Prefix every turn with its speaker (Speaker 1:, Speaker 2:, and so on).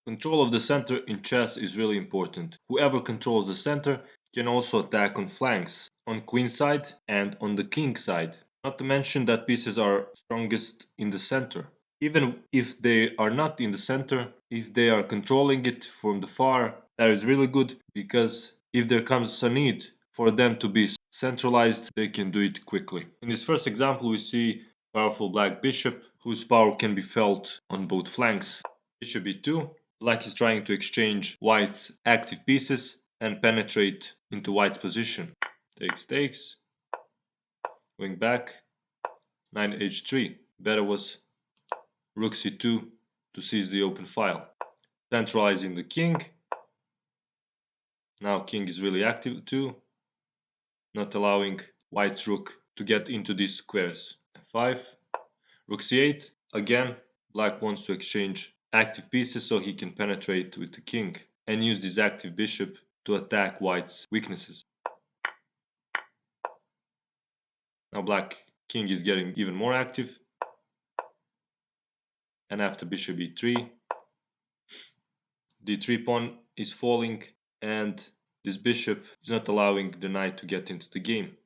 Speaker 1: Control of the center in chess is really important. Whoever controls the center can also attack on flanks, on queen side and on the king side. Not to mention that pieces are strongest in the center. Even if they are not in the center, if they are controlling it from the far, that is really good because if there comes a need for them to be centralized, they can do it quickly. In this first example, we see powerful black bishop whose power can be felt on both flanks. Bishop e2. Black is trying to exchange white's active pieces and penetrate into white's position. Takes, going back, knight h3. Better was rook c2 to seize the open file. Centralizing the king. Now king is really active too, not allowing white's rook to get into these squares. f5, rook c8. Again, black wants to exchange active pieces so he can penetrate with the king and use this active bishop to attack white's weaknesses. Now black king is getting even more active. And after bishop e3, d3 pawn is falling and this bishop is not allowing the knight to get into the game.